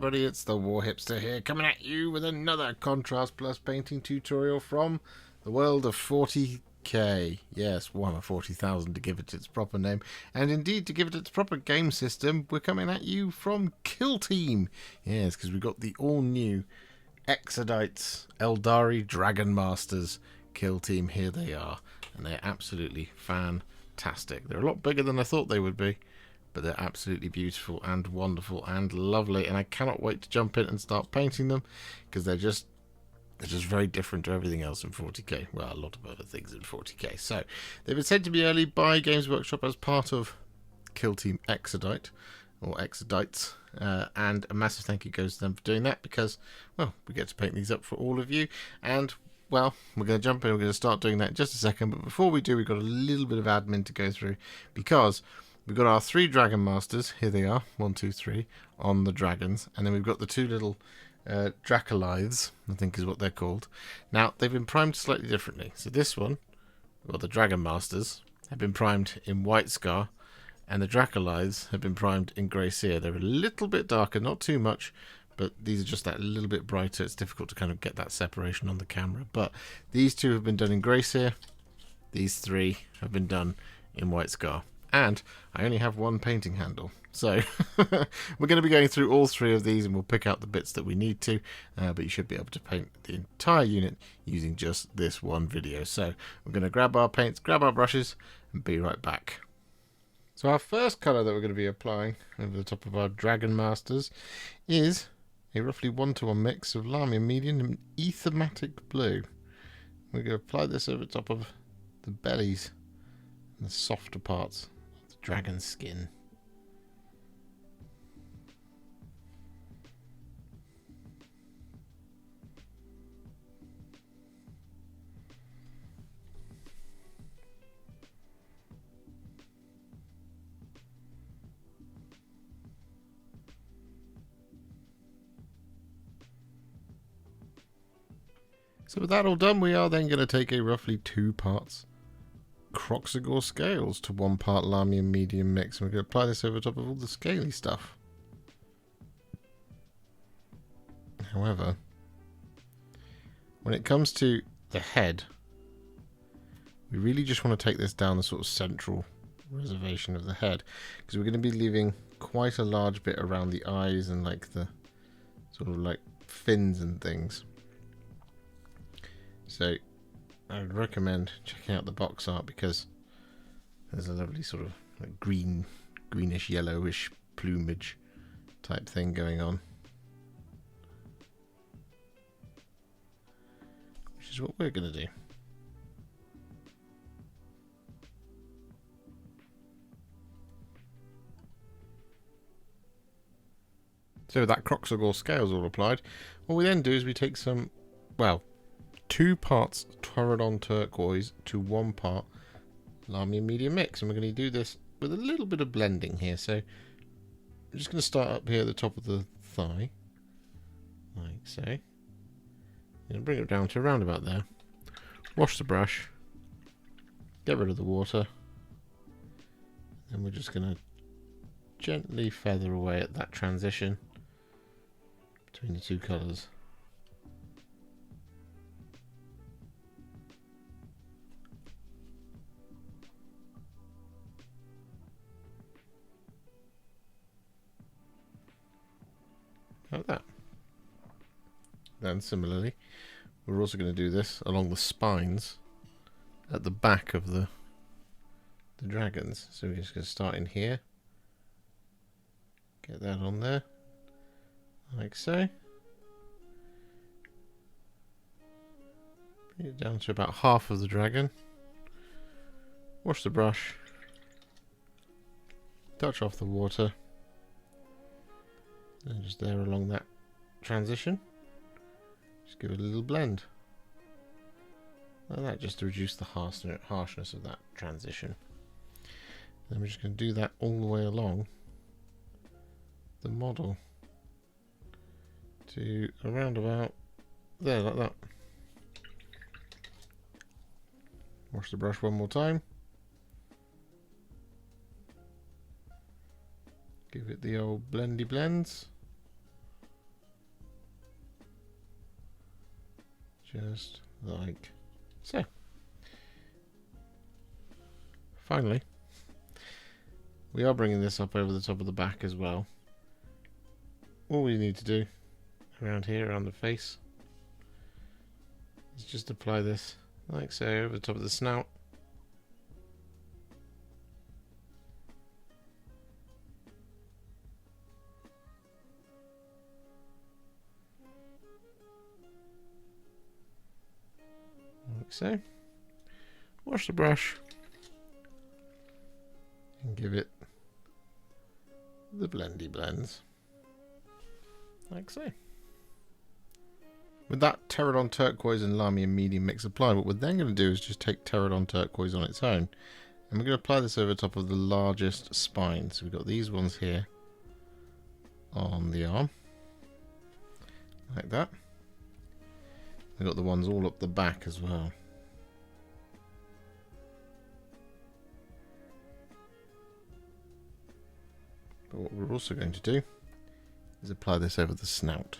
everybody, it's the Warhipster here, coming at you with another Contrast Plus painting tutorial from the world of 40k. Yes, Warhammer 40,000 to give it its proper name, and indeed to give it its proper game system, we're coming at you from Kill Team. Yes, because we've got the all-new Exodite Eldari Dragon Masters Kill Team. Here they are, and they're absolutely fantastic. They're a lot bigger than I thought they would be, but they're absolutely beautiful and wonderful and lovely, and I cannot wait to jump in and start painting them, because they're just very different to everything else in 40k. Well, a lot of other things in 40k. So they've been sent to me early by Games Workshop as part of Kill Team Exodite, or Exodites, and a massive thank you goes to them for doing that, because, well, we get to paint these up for all of you. And well, we're going to jump in, we're going to start doing that in just a second, but before we do, we've got a little bit of admin to go through, because we've got our 3 Dragon Masters, here they are, 1, 2, 3, on the dragons, and then we've got the 2 little Dracolites, I think is what they're called. Now, they've been primed slightly differently. So this one, well, the Dragon Masters, have been primed in White Scar, and the Dracolites have been primed in Grey Seer. They're a little bit darker, not too much, but these are just that little bit brighter. It's difficult to kind of get that separation on the camera. But these 2 have been done in Grey Seer. These 3 have been done in White Scar. And I only have 1 painting handle. So we're going to be going through all 3 of these, and we'll pick out the bits that we need to. But you should be able to paint the entire unit using just this one video. So we're going to grab our paints, grab our brushes, and be right back. So our first colour that we're going to be applying over the top of our Dragon Masters is a roughly 1-to-1 mix of Lamia Medium and Aethermatic Blue. We're going to apply this over the top of the bellies and the softer parts of the dragon skin. So with that all done, we are then going to take a roughly 2 parts Kroxigor Scales to 1 part Lamia Medium mix, and we're going to apply this over top of all the scaly stuff. However, when it comes to the head, we really just want to take this down the sort of central reservation of the head, because we're going to be leaving quite a large bit around the eyes and like the sort of like fins and things. So I would recommend checking out the box art, because there's a lovely sort of like greenish yellowish plumage type thing going on, which is what we're going to do. So with that Kroxigor Scales all applied, what we then do is we take some, well, 2 parts Terradon Turquoise to 1 part Lamia Medium mix, and we're going to do this with a little bit of blending here. So I'm just going to start up here at the top of the thigh, like so. I'm going to bring it down to around about there. Wash the brush, get rid of the water, and we're just going to gently feather away at that transition between the 2 colours. Like that. Then similarly, we're also going to do this along the spines at the back of the dragons. So we're just going to start in here, get that on there, like so. Bring it down to about half of the dragon. Wash the brush, touch off the water, and just there along that transition, just give it a little blend like that, just to reduce the harshness of that transition. Then we're just going to do that all the way along the model to around about there, like that. Wash the brush one more time, give it the old blendy blends. Just like so. Finally, we are bringing this up over the top of the back as well. All we need to do around here, around the face, is just apply this like so over the top of the snout. Like so. Wash the brush and give it the blendy blends. Like so. With that Terradon Turquoise and Lamy medium mix applied, what we're then going to do is just take Terradon Turquoise on its own. And we're going to apply this over the top of the largest spines. So we've got these ones here on the arm. Like that. We've got the ones all up the back as well. But what we're also going to do is apply this over the snout.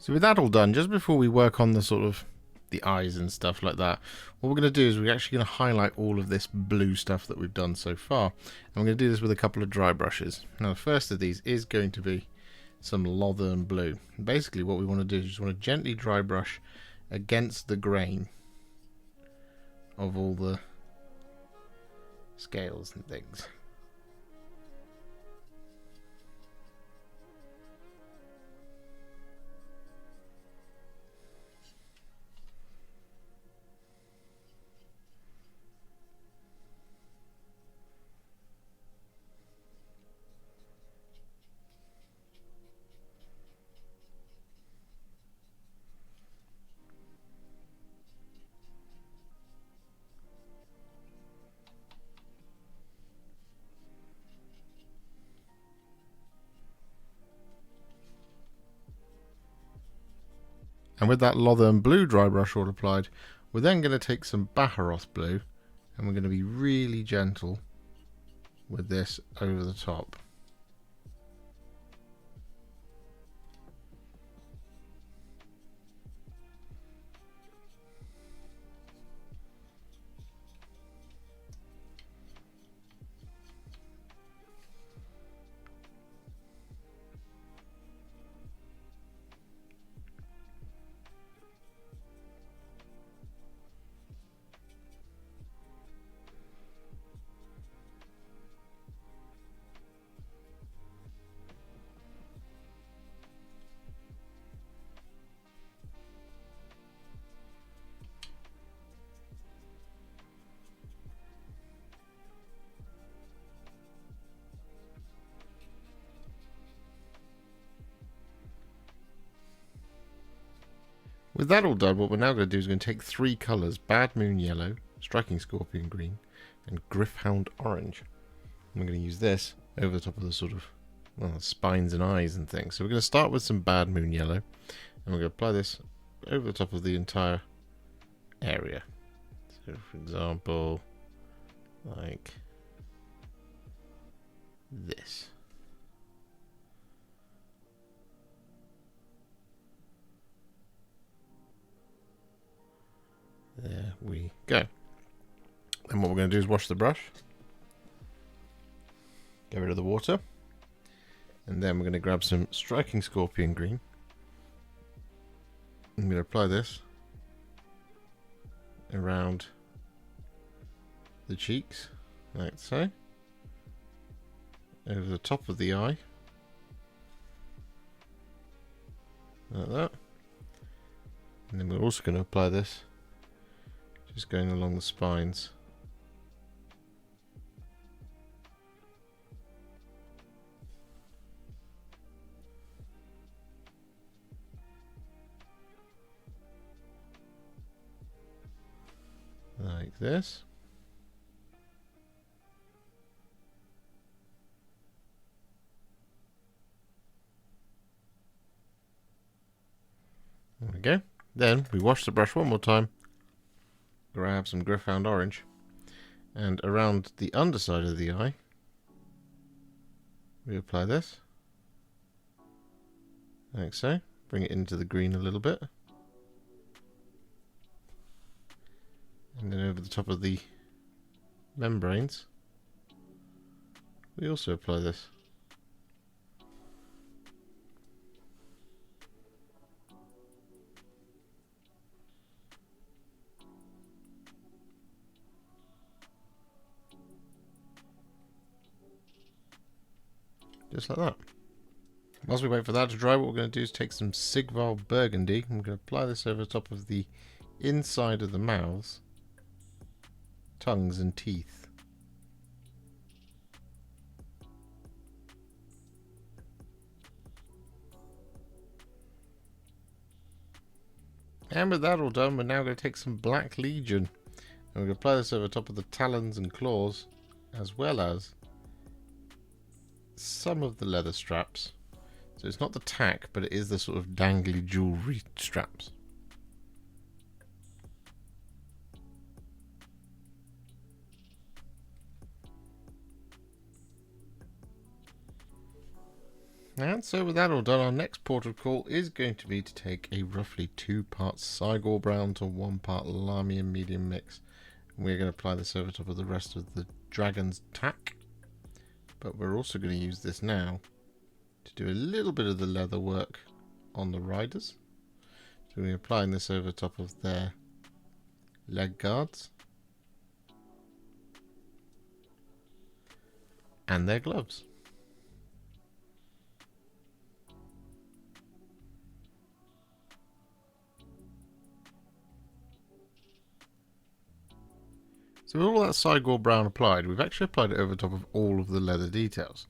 So with that all done, just before we work on the sort of the eyes and stuff like that, what we're going to do is we're actually going to highlight all of this blue stuff that we've done so far. And we're going to do this with a couple of dry brushes. Now the first of these is going to be some Lothern Blue. And basically what we want to do is just want to gently dry brush against the grain of all the scales and things. And with that Lothern Blue dry brush all applied, we're then going to take some Baharroth Blue and we're going to be really gentle with this over the top. With that all done, what we're now going to do is going to take three colours, Bad Moon Yellow, Striking Scorpion Green, and Gryph-Hound Orange. And we're going to use this over the top of the sort of, well, spines and eyes and things. So we're going to start with some Bad Moon Yellow, and we're going to apply this over the top of the entire area. So for example, like this. There we go. And what we're going to do is wash the brush, get rid of the water, and then we're going to grab some Striking Scorpion Green. I'm going to apply this around the cheeks, like so, over the top of the eye, like that, and then we're also going to apply this just going along the spines. Like this. go. Then we wash the brush one more time. Grab some Gryph-Hound Orange. And around the underside of the eye, we apply this. Like so. Bring it into the green a little bit. And then over the top of the membranes, we also apply this. Just like that. Whilst we wait for that to dry, what we're going to do is take some Sigvald Burgundy. I'm going to apply this over the top of the inside of the mouths, tongues and teeth. And with that all done, we're now going to take some Black Legion. And we're going to apply this over the top of the talons and claws, as well as some of the leather straps. So it's not the tack, but it is the sort of dangly jewellery straps. And so with that all done, our next port of call is going to be to take a roughly 2 parts Cygor Brown to 1 part Lamian medium mix. And we're going to apply this over top of the rest of the dragon's tack. But we're also going to use this now to do a little bit of the leather work on the riders. So we're applying this over top of their leg guards and their gloves. So with all that Cygor Brown applied, we've actually applied it over top of all of the leather details.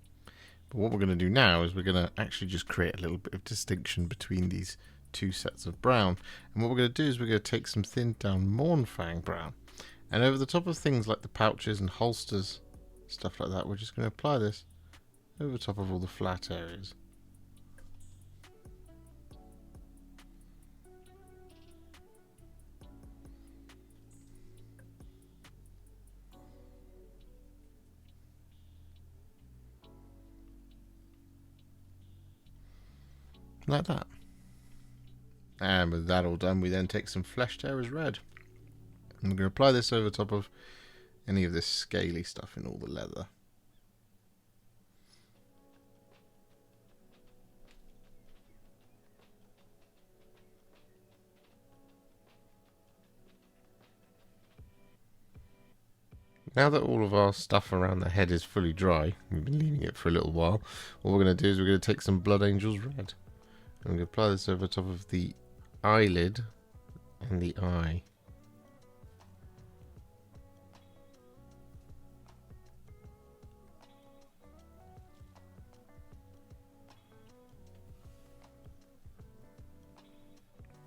But what we're going to do now is we're going to actually just create a little bit of distinction between these two sets of brown. And what we're going to do is we're going to take some thinned down Mournfang Brown. And over the top of things like the pouches and holsters, stuff like that, we're just going to apply this over the top of all the flat areas. Like that. And with that all done, we then take some Flesh Tearers Red. And we're going to apply this over top of any of this scaly stuff in all the leather. Now that all of our stuff around the head is fully dry, we've been leaving it for a little while, what we're going to do is we're going to take some Blood Angels Red. And we're going to apply this over top of the eyelid and the eye.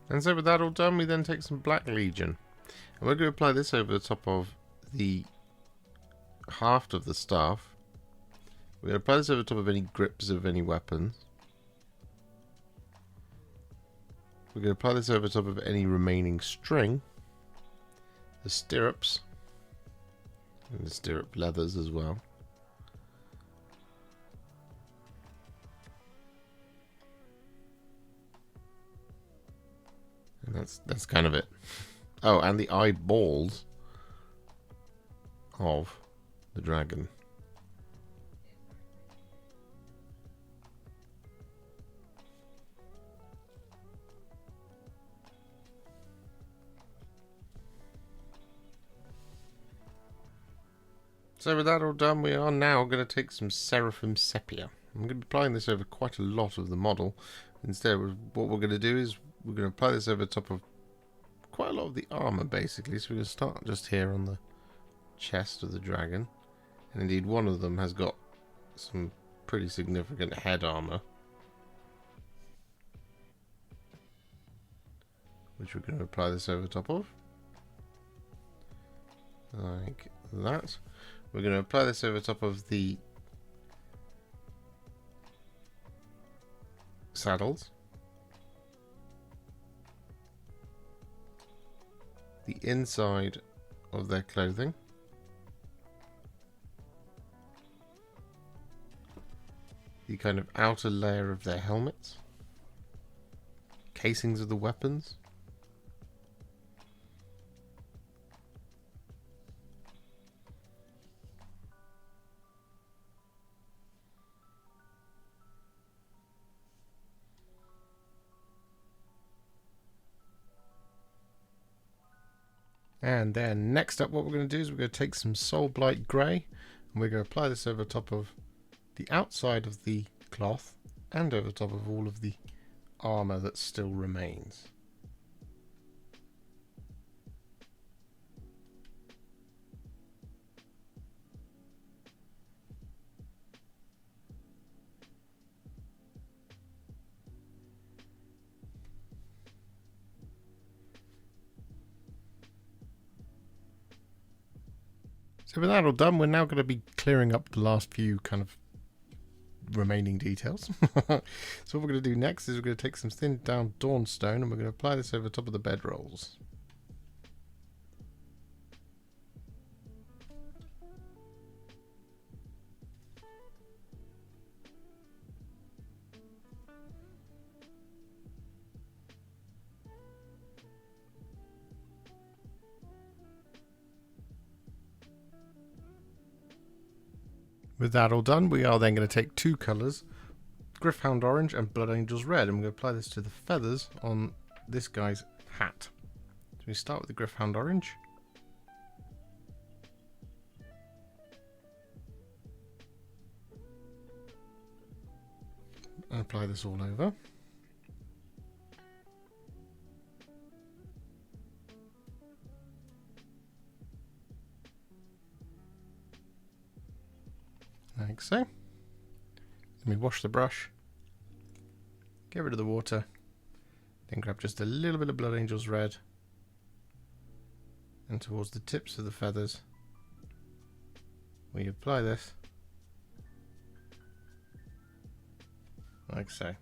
And so with that all done, we then take some Black Legion. And we're going to apply this over the top of the haft of the staff. We're going to apply this over the top of any grips of any weapons. We're going to apply this over the top of any remaining string, the stirrups, and the stirrup leathers as well. And that's kind of it. Oh, and the eyeballs of the dragon. So with that all done, we are now going to take some Seraphim Sepia. I'm going to be applying this over quite a lot of the model. Instead, what we're going to do is we're going to apply this over the top of quite a lot of the armour, basically. So we're going to start just here on the chest of the dragon. And indeed, one of them has got some pretty significant head armour, which we're going to apply this over the top of. Like that. We're going to apply this over top of the saddles. the inside of their clothing. The kind of outer layer of their helmets. Casings of the weapons. And then next up, what we're going to do is we're going to take some Soulblight Grey and we're going to apply this over top of the outside of the cloth and over top of all of the armour that still remains. So with that all done, we're now going to be clearing up the last few kind of remaining details. So what we're going to do next is we're going to take some thinned down Dawnstone and we're going to apply this over top of the bedrolls. With that all done, we are then going to take two colours, Gryph-Hound Orange and Blood Angel's Red, and we're going to apply this to the feathers on this guy's hat. So we start with the Gryph-Hound Orange. And apply this all over. Like so. Then we wash the brush, get rid of the water, then grab just a little bit of Blood Angel's Red and towards the tips of the feathers we apply this like so.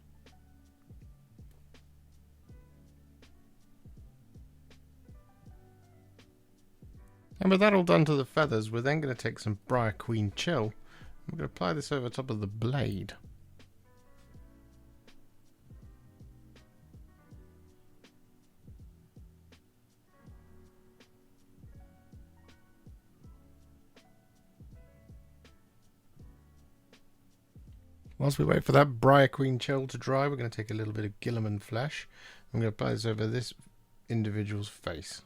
And with that all done to the feathers, we're then going to take some Briar Queen Chill. I'm going to apply this over top of the blade. Whilst we wait for that Briar Queen Chill to dry, we're going to take a little bit of Guilliman Flesh. I'm going to apply this over this individual's face.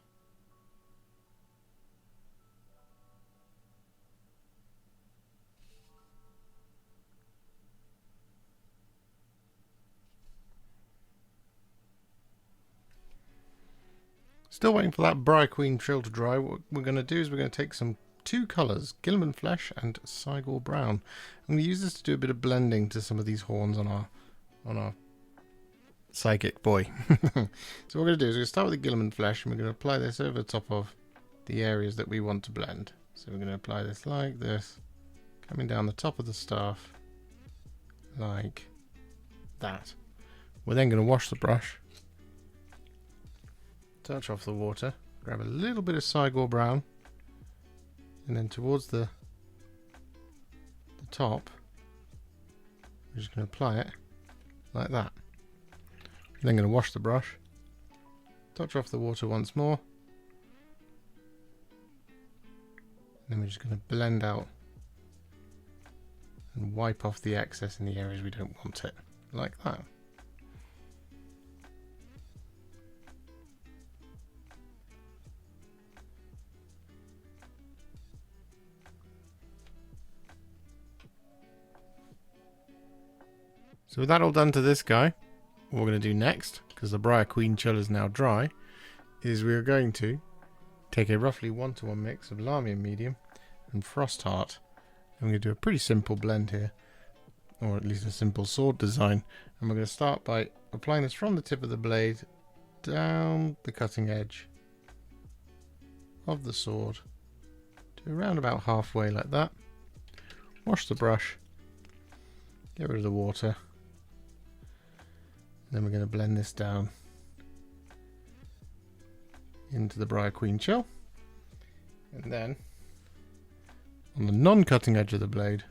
Still waiting for that Briar Queen Chill to dry. What we're going to do is we're going to take some two colours, Guilliman Flesh and Cygor Brown. I'm going to use this to do a bit of blending to some of these horns on our psychic boy. So what we're going to do is we're going to start with the Guilliman Flesh and we're going to apply this over the top of the areas that we want to blend. So we're going to apply this like this, coming down the top of the staff like that. We're then going to wash the brush, touch off the water, grab a little bit of Cygor Brown, and then towards the top, we're just going to apply it like that. Then going to wash the brush, touch off the water once more, and then we're just going to blend out and wipe off the excess in the areas we don't want it, like that. So with that all done to this guy, what we're going to do next, because the Briar Queen Chill is now dry, is we are going to take a roughly 1-to-1 mix of Lahmian Medium and Frostheart. And we're going to do a pretty simple blend here, or at least a simple sword design. And we're going to start by applying this from the tip of the blade down the cutting edge of the sword to around about halfway like that. Wash the brush, get rid of the water. Then we're going to blend this down into the Briar Queen shell. And then on the non-cutting edge of the blade,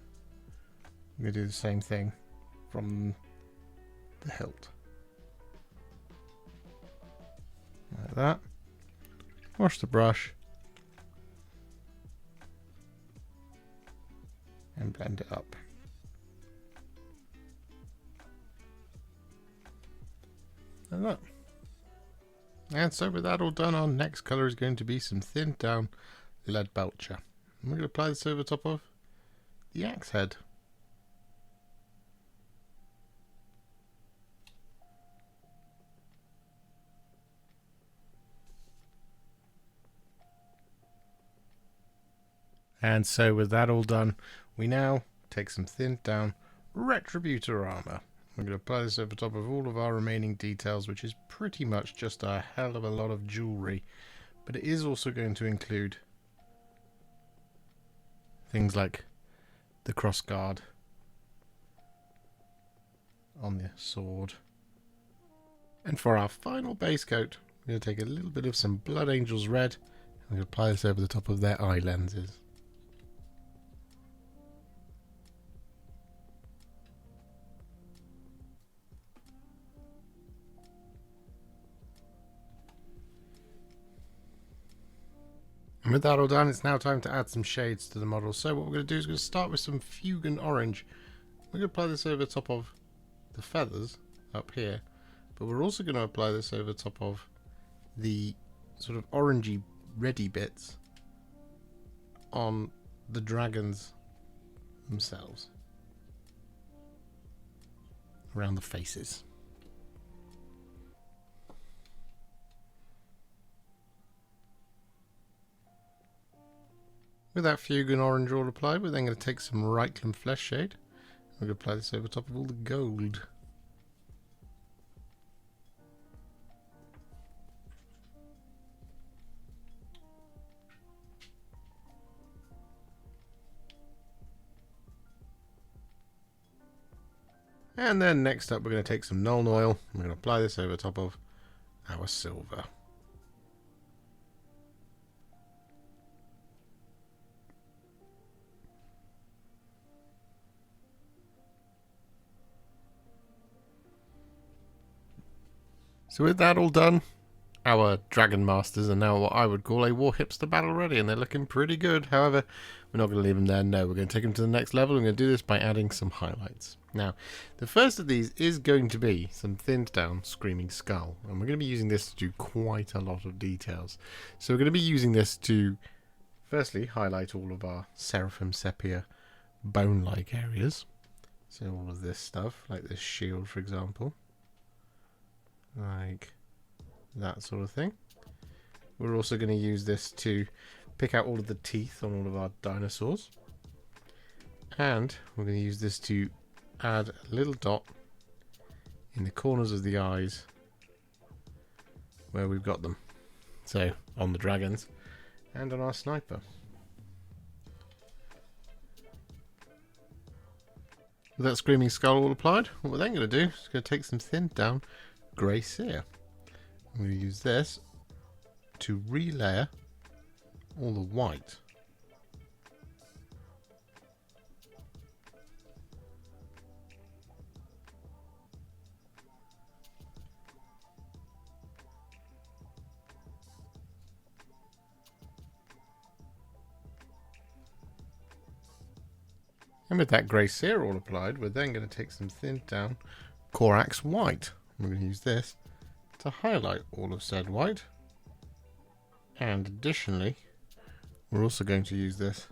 I'm going to do the same thing from the hilt. Like that. Wash the brush. And blend it up. Like that. And so with that all done, our next colour is going to be some thinned down lead belcher. I'm going to apply this over top of the axe head. And so with that all done, we now take some thinned down Retributor armour. I'm going to apply this over top of all of our remaining details, which is pretty much just a hell of a lot of jewellery. But it is also going to include things like the cross guard on the sword. And for our final base coat, we're going to take a little bit of some Blood Angels Red and we're going to apply this over the top of their eye lenses. And with that all done, it's now time to add some shades to the model. So what we're going to do is we're going to start with some Fuegan Orange. We're going to apply this over the top of the feathers up here, but we're also going to apply this over the top of the sort of orangey reddy bits on the dragons themselves, around the faces. With that Fuegan Orange all applied, we're then going to take some Reikland Fleshshade. We're going to apply this over top of all the gold. And then next up we're going to take some Nuln Oil. We're going to apply this over top of our silver. So with that all done, our Dragon Masters are now what I would call a Warhipster battle ready, and they're looking pretty good. However, we're not going to leave them there. No, we're going to take them to the next level. We're going to do this by adding some highlights. Now, the first of these is going to be some thinned down Screaming Skull, and we're going to be using this to do quite a lot of details. So we're going to be using this to, firstly, highlight all of our Seraphim Sepia bone-like areas. So all of this stuff, like this shield, for example. Like that sort of thing. We're also going to use this to pick out all of the teeth on all of our dinosaurs. And we're going to use this to add a little dot in the corners of the eyes where we've got them. So on the dragons and on our sniper. With that Screaming Skull all applied, what we're then going to do is going to take some thinned down grey cere. I'm going to use this to relayer all the white. And with that grey cere all applied, we're then going to take some thinned down Corax white. We're going to use this to highlight all of said white, and additionally we're also going to use this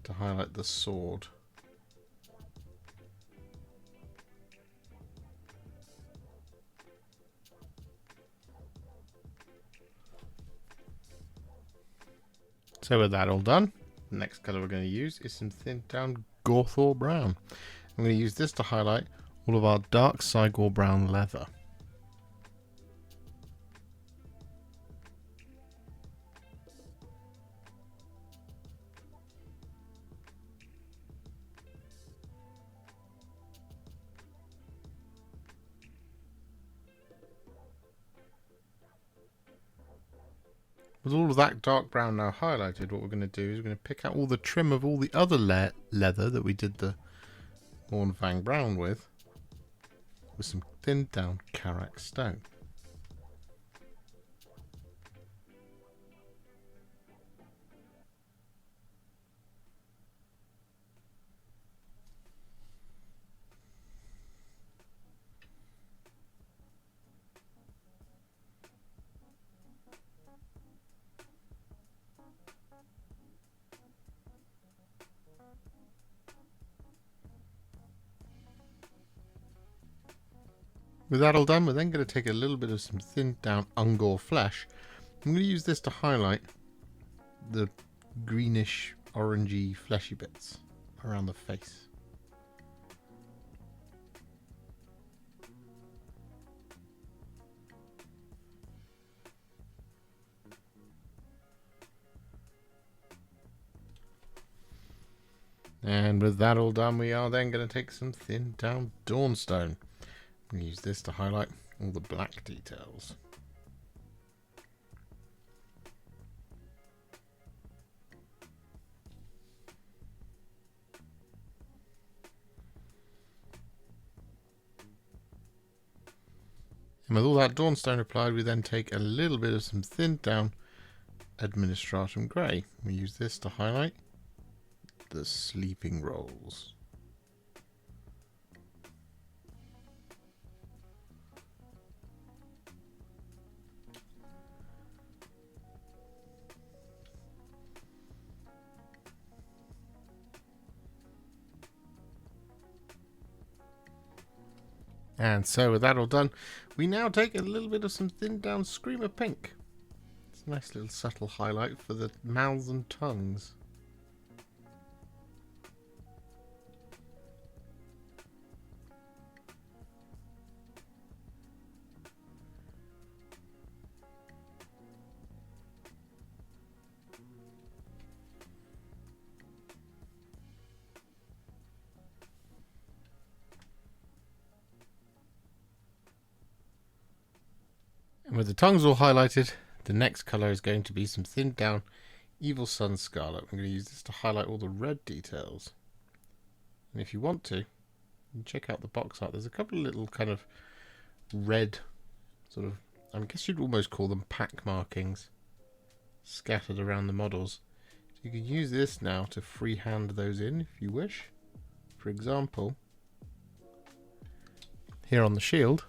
to highlight the sword. So with that all done, the next colour we're going to use is some thinned down Cygor Brown. I'm going to use this to highlight all of our dark Cygor Brown leather. With all of that dark brown now highlighted, what we're going to do is we're going to pick out all the trim of all the other leather that we did the Mournfang Brown with some thinned down Karak stone. With that all done, we're then going to take a little bit of some thinned down Ogor flesh. I'm going to use this to highlight the greenish, orangey, fleshy bits around the face. And with that all done, we are then going to take some thinned down Dawnstone. I'm going to use this to highlight all the black details. And with all that Dawnstone applied, we then take a little bit of some thinned down Administratum Grey. We use this to highlight the sleeping rolls. And so with that all done, we now take a little bit of some thinned down Screamer Pink. It's a nice little subtle highlight for the mouths and tongues. And with the tongues all highlighted, the next colour is going to be some thinned down Evil Sun Scarlet. I'm going to use this to highlight all the red details. And if you want to, you can check out the box art. There's a couple of little kind of red, sort of, I guess you'd almost call them pack markings, scattered around the models. So you can use this now to freehand those in if you wish. For example, here on the shield,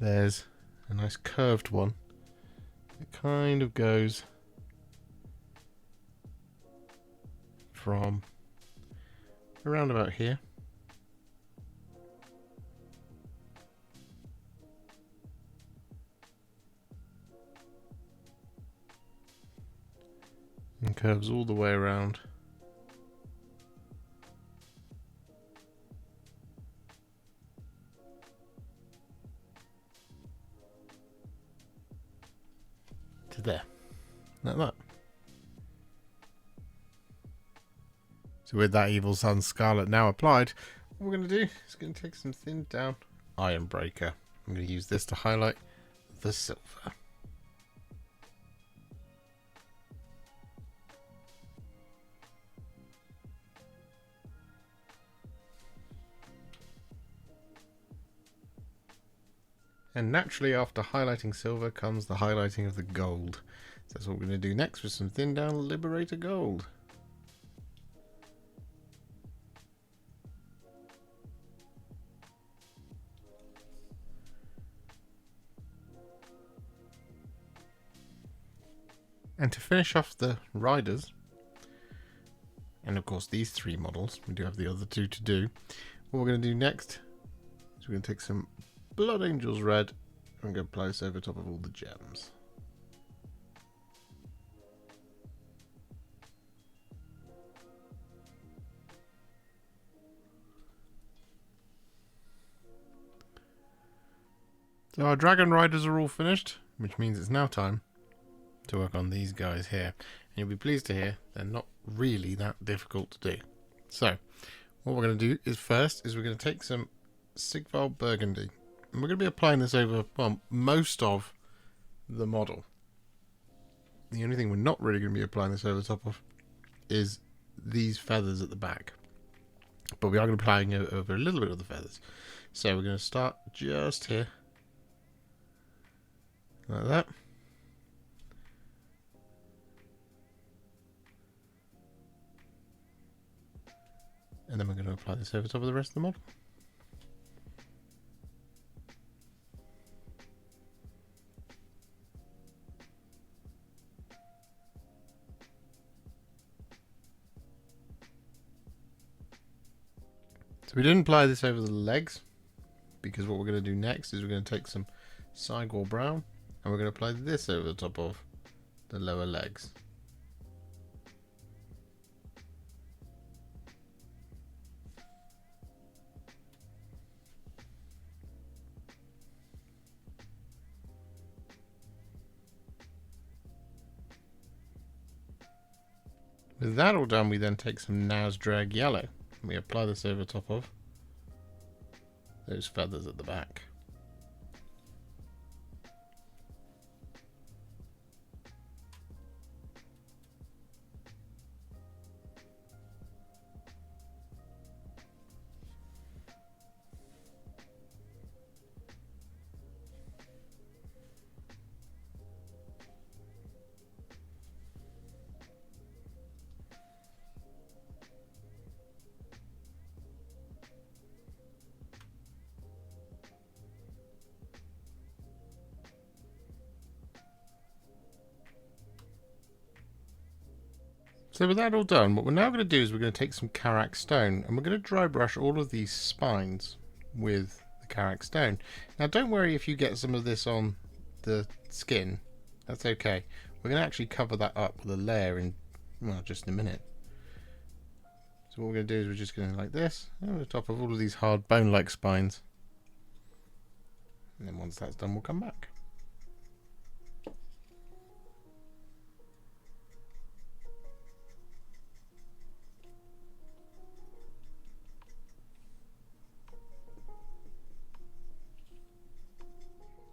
there's a nice curved one. It kind of goes from around about here and curves all the way around. To there, like that. So with that Evil Sun Scarlet now applied, what we're going to do is going to take some thinned down Ironbreaker. I'm going to use this to highlight the silver. And naturally, after highlighting silver comes the highlighting of the gold. So that's what we're going to do next with some thinned down Liberator Gold. And to finish off the riders, and of course these three models, we do have the other two to do. What we're going to do next is we're going to take some Blood Angels Red and go place over top of all the gems. So our Dragon Riders are all finished, which means it's now time to work on these guys here. And you'll be pleased to hear they're not really that difficult to do. So what we're going to do is first is we're going to take some Sigvald Burgundy. And we're going to be applying this over, well, most of the model. The only thing we're not really going to be applying this over the top of is these feathers at the back. But we are going to be applying over a little bit of the feathers. So we're going to start just here. Like that. And then we're going to apply this over top of the rest of the model. So we didn't apply this over the legs, because what we're going to do next is we're going to take some Cygor Brown and we're going to apply this over the top of the lower legs. With that all done, we then take some Nazdreg Yellow and we apply this over top of those feathers at the back. So with that all done, what we're now going to do is we're going to take some Karak Stone and we're going to dry brush all of these spines with the Karak Stone. Now don't worry if you get some of this on the skin, that's okay. We're going to actually cover that up with a layer in, well, just in a minute. So what we're going to do is we're just going to like this, over the top of all of these hard bone-like spines. And then once that's done, we'll come back.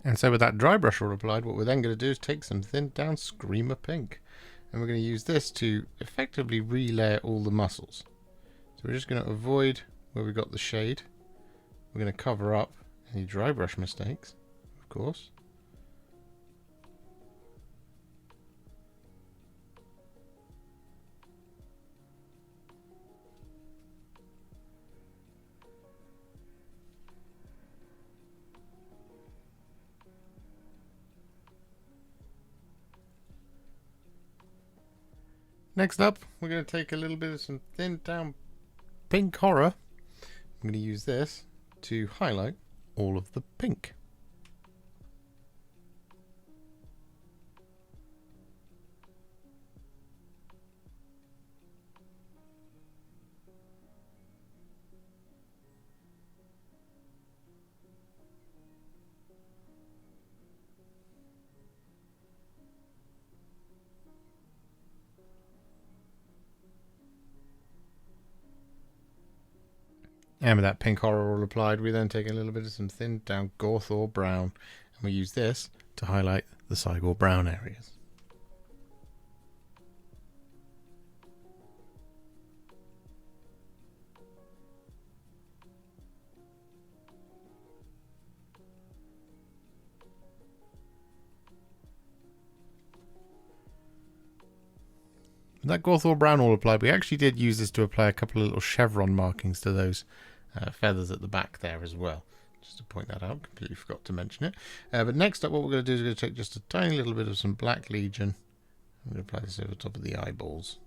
And so with that dry brush all applied, what we're then going to do is take some thinned down Screamer Pink. And we're going to use this to effectively relayer all the muscles. So we're just going to avoid where we got the shade. We're going to cover up any dry brush mistakes, of course. Next up, we're going to take a little bit of some thinned down Pink Horror. I'm going to use this to highlight all of the pink. And with that pink horror all applied, we then take a little bit of some thinned down Gryph-Hound Brown, and we use this to highlight the Cygor Brown areas. With that Gryph-Hound Brown all applied, we actually did use this to apply a couple of little chevron markings to those feathers at the back there as well. Just to point that out, completely forgot to mention it. But next up, what we're going to do is we're going to take just a tiny little bit of some Black Legion. I'm going to apply this over the top of the eyeballs.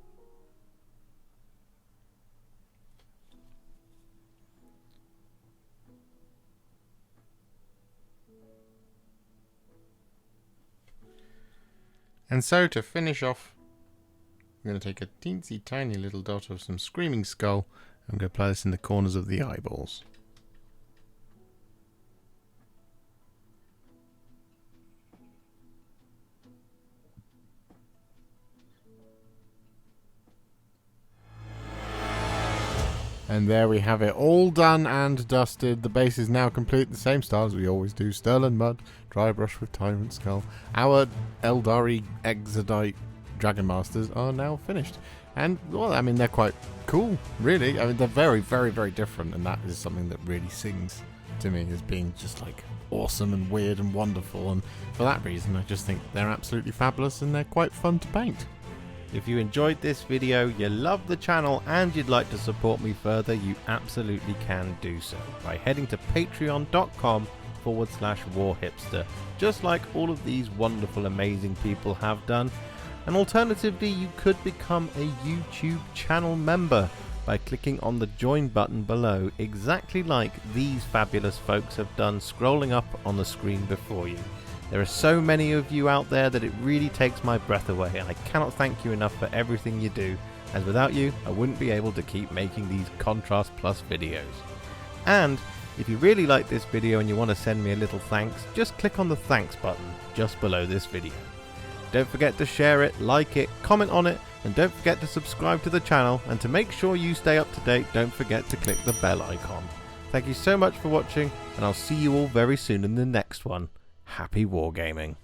And so to finish off, I'm going to take a teensy tiny little dot of some Screaming Skull. I'm going to apply this in the corners of the eyeballs. And there we have it, all done and dusted. The base is now complete, the same style as we always do. Sterling Mud, Dry Brush with Tyrant Skull. Our Eldari Exodite Dragon Masters are now finished. And, well, I mean, they're quite cool, really. I mean, they're very, very, very different, and that is something that really sings to me as being just, like, awesome and weird and wonderful. And for that reason, I just think they're absolutely fabulous, and they're quite fun to paint. If you enjoyed this video, you love the channel and you'd like to support me further, you absolutely can do so by heading to patreon.com/warhipster, just like all of these wonderful, amazing people have done. And alternatively, you could become a YouTube channel member by clicking on the join button below, exactly like these fabulous folks have done, scrolling up on the screen before you. There are so many of you out there that it really takes my breath away, and I cannot thank you enough for everything you do, as without you I wouldn't be able to keep making these Contrast Plus videos. And if you really like this video and you want to send me a little thanks, just click on the thanks button just below this video. Don't forget to share it, like it, comment on it, and don't forget to subscribe to the channel, and to make sure you stay up to date, don't forget to click the bell icon. Thank you so much for watching, and I'll see you all very soon in the next one. Happy wargaming.